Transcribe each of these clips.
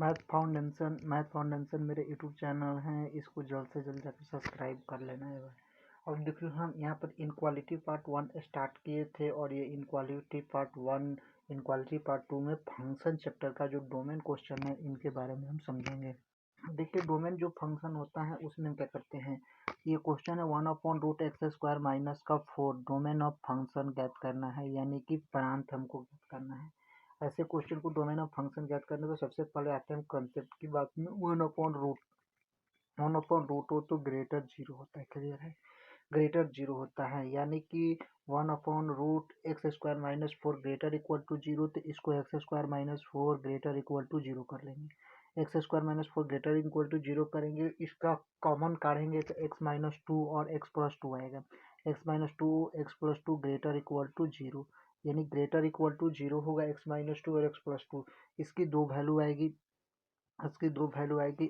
Math foundation मेरे YouTube channel हैं, इसको जल्द से जल्द जाकर सब्सक्राइब कर लेना है भाई। और देखिए हम यहाँ पर इनक्वालिटी पार्ट 1 स्टार्ट किए थे और ये इनक्वालिटी पार्ट 2 में फंक्शन चैप्टर का जो डोमेन क्वेश्चन है इनके बारे में हम समझेंगे। देखिए डोमेन जो फंक्शन होता है उसमें हम क्या करते हैं, ये क्वेश्चन है 1/√x² माइनस का 4 डोमेन ऑफ फंक्शन ज्ञात करना है, यानी कि प्रांत हमको ज्ञात करना है। ऐसे क्वेश्चन को डोमेन ऑफ फंक्शन ज्ञात करने तो सबसे पहले आते हैं कंसेप्ट की बात में। 1/√1/√, हो तो ग्रेटर जीरो होता है, क्लियर है, ग्रेटर जीरो होता है, यानी कि 1/√x² minus 4 greater equal to zero, तो इसको x² minus 4 greater equal to zero कर लेंगे। x² minus 4 greater equal to zero करेंगे, इसका कॉमन काढ़ेंगे तो x माइनस 2 और x प्लस 2 आएगा। x minus 2 x plus 2 greater equal to zero, यानी ग्रेटर इक्वल टू जीरो होगा x माइनस 2 और x प्लस 2। इसकी दो वैल्यू आएगी,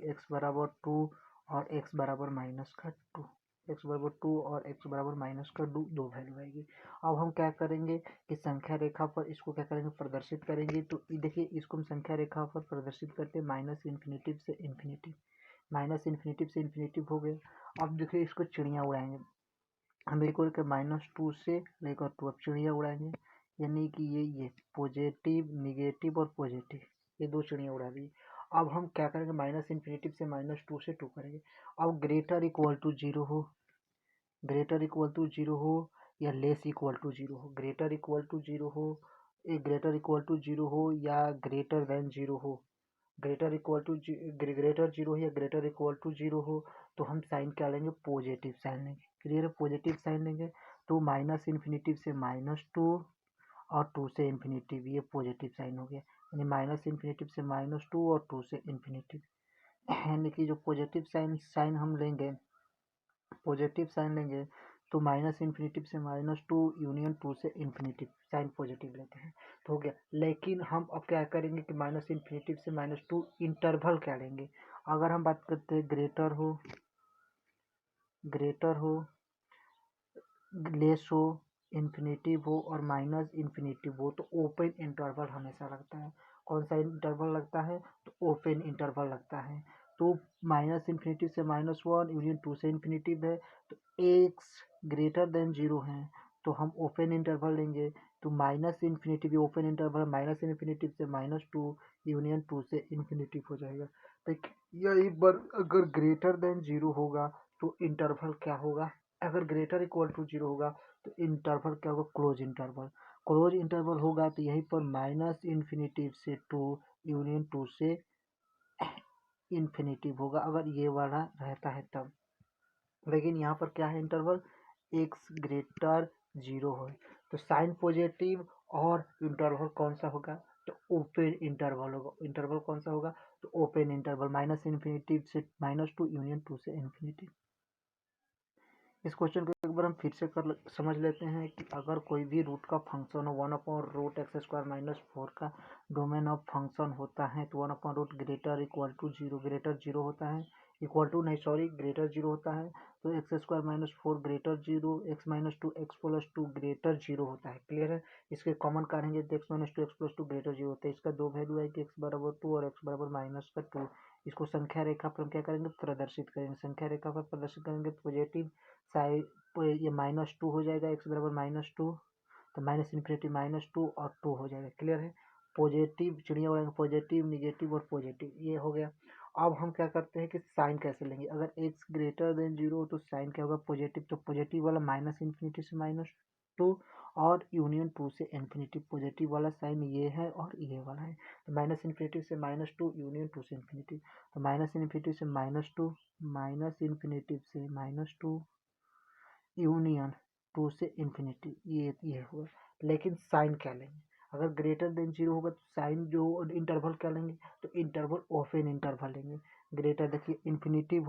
x बराबर 2 और x बराबर माइनस का 2, x बराबर 2 और x बराबर माइनस का 2, दो वैल्यू आएगी। अब हम क्या करेंगे कि संख्या रेखा पर इसको क्या करेंगे, प्रदर्शित करेंगे। तो देखिए इसको हम संख्या रेखा पर प्रदर्शित करते हैं माइनस इन्फिनिटिव से इन्फिनिटिव हो गया। अब देखिए इसको चिड़िया उड़ाएंगे, हम इक्वल के -2 से लेकर 2, अब चिड़िया उड़ाएंगे, यानी कि ये पॉजिटिव निगेटिव और पॉजिटिव, ये दो चिड़िया उड़ा दी। अब हम क्या करेंगे, माइनस इन्फिनिटिव से -2 से 2 करेंगे। अब ग्रेटर इक्वल टू जीरो हो या लेस इक्वल टू जीरो हो, ग्रेटर इक्वल टू जीरो हो या ग्रेटर देन जीरो हो, ग्रेटर जीरो या ग्रेटर इक्वल टू जीरो हो, तो हम साइन क्या लेंगे, पॉजिटिव साइन लेंगे, क्लियर है, पॉजिटिव साइन लेंगे। तो माइनस इन्फिनिटिव से -2 और 2 से इन्फिनिटिव, ये पॉजिटिव साइन हो गया, यानी माइनस इन्फिनिटिव से -2 और 2 से इन्फिनिटिव, यानी कि जो पॉजिटिव साइन हम लेंगे, तो माइनस इन्फिनिटिव से -2 यूनियन 2 से इन्फिनिटिव साइन पॉजिटिव लेते हैं, तो हो गया। लेकिन हम अब क्या करेंगे कि माइनस इन्फिनिटिव से -2 इंटरवल क्या लेंगे। अगर हम बात करते हैं ग्रेटर हो लेस हो इन्फिनिटिव हो और माइनस इन्फिनिटिव हो, तो ओपन इंटरवल हमेशा लगता है। कौन सा इंटरवल लगता है, तो ओपन इंटरवल लगता है। तो माइनस इन्फिनिटिव से -1 यूनियन 2 से इन्फिनिटिव है, तो x ग्रेटर देन जीरो है, तो हम ओपन इंटरवल लेंगे। तो minus infinitive open interval, minus infinitive से -2 यूनियन 2 से इन्फिनिटिव हो जाएगा। तो यही पर अगर ग्रेटर देन जीरो होगा तो इंटरवल क्या होगा, अगर ग्रेटर इक्वल टू जीरो होगा तो इंटरवल क्या होगा, क्लोज इंटरवल होगा। तो यहीं पर माइनस इन्फिनिटिव से 2 यूनियन 2 से इन्फिनिटिव होगा, अगर ये वाला रहता है तब। लेकिन यहाँ पर क्या है, इंटरवल x ग्रेटर जीरो हो, तो साइन पॉजिटिव और इंटरवल कौन सा होगा, तो ओपन इंटरवल होगा। इंटरवल कौन सा होगा, तो ओपन इंटरवल, माइनस इन्फिनिटिव से -2 यूनियन 2 से इन्फिनिटिव। इस क्वेश्चन को एक बार हम फिर से समझ लेते हैं कि अगर कोई भी रूट का फंक्शन हो 1/√x² माइनस 4 का डोमेन ऑफ फंक्शन होता है, तो 1/रूट greater equal to zero, greater zero होता है, ग्रेटर जीरो होता है, तो x² minus 4 greater zero, x minus 2 x plus 2 greater zero होता है, क्लियर है। इसके कॉमन काटेंगे तो x minus 2 x plus 2 greater zero होता है, इसका दो वैल्यू है कि x बराबर 2 और x बराबर माइनस का 2। इसको संख्या रेखा पर हम क्या करेंगे, प्रदर्शित करेंगे, संख्या रेखा पर प्रदर्शित करेंगे पॉजिटिव साइड, तो ये -2 हो जाएगा, x बराबर -2, तो माइनस इन्फिनिटी -2 और 2 हो जाएगा, क्लियर है। पॉजिटिव चिड़िया उड़ाएंगे, पॉजिटिव निगेटिव और पॉजिटिव, ये हो गया। अब हम क्या करते हैं कि साइन कैसे लेंगे, अगर x ग्रेटर देन जीरो तो साइन क्या होगा, पॉजिटिव, तो पॉजिटिव वाला माइनस इन्फिनिटी से -2 और यूनियन 2 से इन्फिनिटी, पॉजिटिव वाला साइन ये है और ये वाला है, तो माइनस इन्फिनिटी से -2 यूनियन 2 से इन्फिनिटी, तो माइनस इन्फिनिटी से -2 माइनस इन्फिनिटी से -2 यूनियन 2 से इन्फिनिटी, ये होगा। लेकिन साइन क्या लेंगे, अगर ग्रेटर देन जीरो होगा तो साइन जो इंटरवल क्या लेंगे, तो इंटरवल ओपन इंटरवल लेंगे। ग्रेटर देखिए इन्फिनिटिव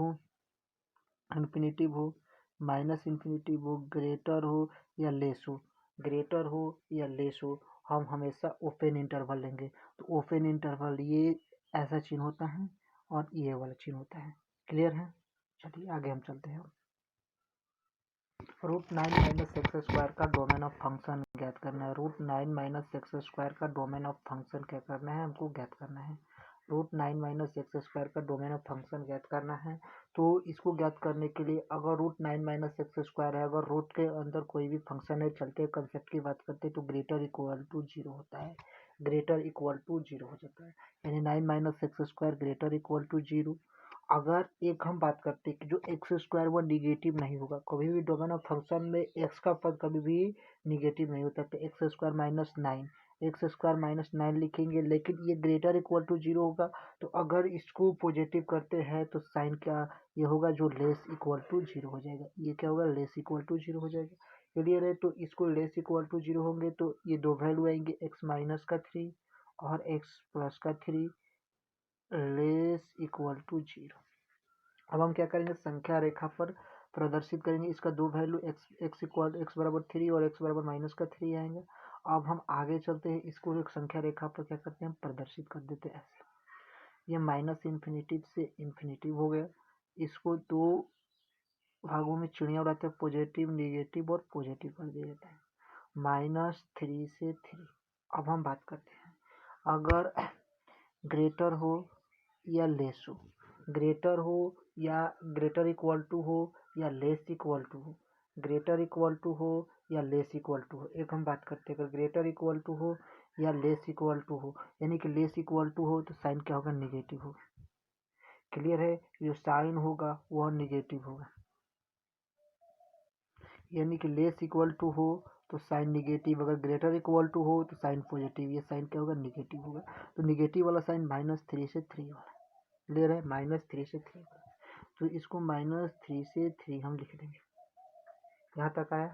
हो माइनस इन्फिनिटिव हो, ग्रेटर हो या लेस हो, हम हमेशा ओपन इंटरवल लेंगे। तो ओपन इंटरवल ये ऐसा चिन्ह होता है और ये वाला चिन्ह होता है, क्लियर है। चलिए आगे हम चलते हैं। √9 - x² का डोमेन ऑफ फंक्शन ज्ञात करना है। √9 - x² का डोमेन ऑफ फंक्शन क्या करना है, हमको ज्ञात करना है। रूट 9 माइनस एक्स स्क्वायर का डोमेन ऑफ फंक्शन ज्ञात करना है। तो इसको ज्ञात करने के लिए अगर रूट 9 माइनस एक्स स्क्वायर है, अगर रूट के अंदर कोई भी फंक्शन है, चलते कंसेप्ट की बात करते तो ग्रेटर इक्वल टू जीरो होता है, ग्रेटर इक्वल टू जीरो हो जाता है, यानी 9 minus x square greater equal to zero. अगर एक हम बात करते हैं कि जो एक्स स्क्वायर वो निगेटिव नहीं होगा, कभी भी डोमेन ऑफ फंक्शन में एक्स का पद कभी भी निगेटिव नहीं होता, तो x square minus nine, x square minus nine लिखेंगे, लेकिन ये ग्रेटर इक्वल टू जीरो होगा। तो अगर इसको पॉजिटिव करते हैं तो साइन क्या ये होगा, जो लेस इक्वल टू जीरो हो जाएगा, ये क्या होगा, लेस इक्वल टू जीरो हो जाएगा। क्लियर है, तो इसको लेस इक्वल टू जीरो होंगे तो ये दो वैल्यू आएंगे, एक्स माइनस का थ्री और एक्स प्लस का three less equal to zero. अब हम क्या करेंगे, संख्या रेखा पर प्रदर्शित करेंगे, इसका दो वैल्यू एक्स बराबर थ्री और एक्स बराबर माइनस का थ्री आएंगे। अब हम आगे चलते हैं, इसको एक संख्या रेखा पर क्या करते हैं, प्रदर्शित कर देते हैं ऐसे। ये माइनस इन्फिनिटिव से इन्फिनिटिव हो गया, इसको दो भागों में चिड़िया उड़ाते हैं, पॉजिटिव निगेटिव और पॉजिटिव कर दिया जाता है, माइनस थ्री से थ्री। अब हम बात करते हैं, अगर ग्रेटर हो या लेस हो, ग्रेटर हो या ग्रेटर इक्वल टू हो या लेस इक्वल टू हो, ग्रेटर इक्वल टू हो या लेस इक्वल टू हो, एक हम बात करते हैं, अगर ग्रेटर इक्वल टू हो या लेस इक्वल टू हो, यानी कि लेस इक्वल टू हो तो साइन क्या होगा, निगेटिव होगा। क्लियर है, जो साइन होगा वह निगेटिव होगा, यानी कि लेस इक्वल टू हो तो साइन निगेटिव, अगर ग्रेटर इक्वल टू हो तो साइन पॉजिटिव, ये साइन क्या होगा, निगेटिव होगा। तो निगेटिव वाला साइन माइनस थ्री से थ्री वाला, क्लियर है, माइनस थ्री से थ्री, तो इसको माइनस थ्री से थ्री हम लिख देंगे, यहाँ तक आया।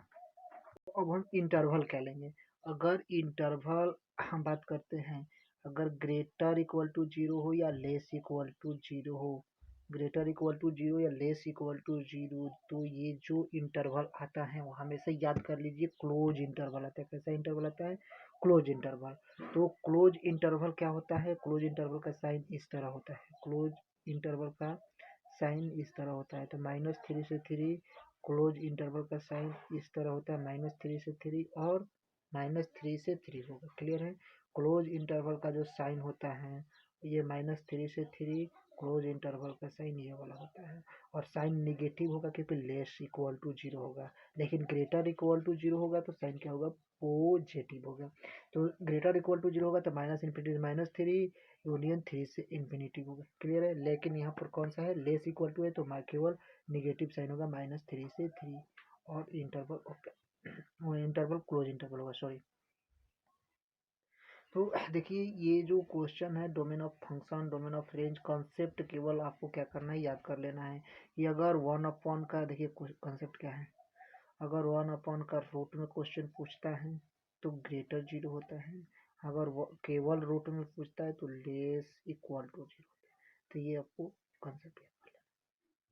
तो अब हम इंटरवल क्या लेंगे, अगर इंटरवल हम बात करते हैं, अगर ग्रेटर इक्वल टू जीरो हो या लेस इक्वल टू जीरो हो, ग्रेटर इक्वल टू जीरो या लेस इक्वल टू जीरो, तो ये जो इंटरवल आता है वो हमेशा याद कर लीजिए, क्लोज इंटरवल आता है। कैसा इंटरवल आता है, क्लोज इंटरवल। तो क्लोज इंटरवल क्या होता है, क्लोज इंटरवल का साइन इस तरह होता है, क्लोज इंटरवल का साइन इस तरह होता है। तो माइनस थ्री से थ्री, क्लोज इंटरवल का साइन इस तरह होता है, माइनस थ्री से थ्री और माइनस थ्री से थ्री होगा। क्लियर है, क्लोज इंटरवल का जो साइन होता है ये माइनस थ्री से थ्री, क्लोज इंटरवल का साइन ये वाला होता है, और साइन निगेटिव होगा क्योंकि लेस इक्वल टू जीरो होगा, लेकिन ग्रेटर इक्वल टू जीरो होगा तो साइन क्या होगा, पॉजिटिव होगा। तो ग्रेटर इक्वल टू जीरो होगा तो minus infinity minus three union three से इन्फिनिटी होगा। क्लियर है, लेकिन यहाँ पर कौन सा है, लेस इक्वल टू है तो केवल निगेटिव साइन होगा, माइनस थ्री से थ्री, और interval okay, interval close interval होगा, सॉरी। तो देखिए ये जो क्वेश्चन है, domain of function, domain of range, concept केवल आपको क्या करना है, याद कर लेना है कि अगर वन अपॉन का, देखिए कॉन्सेप्ट क्या है, अगर वन अपॉन का रूट में क्वेश्चन पूछता है तो ग्रेटर जीरो होता है, अगर केवल रूट में पूछता है तो लेस इक्वल टू जीरो, तो ये आपको कॉन्सेप्ट है।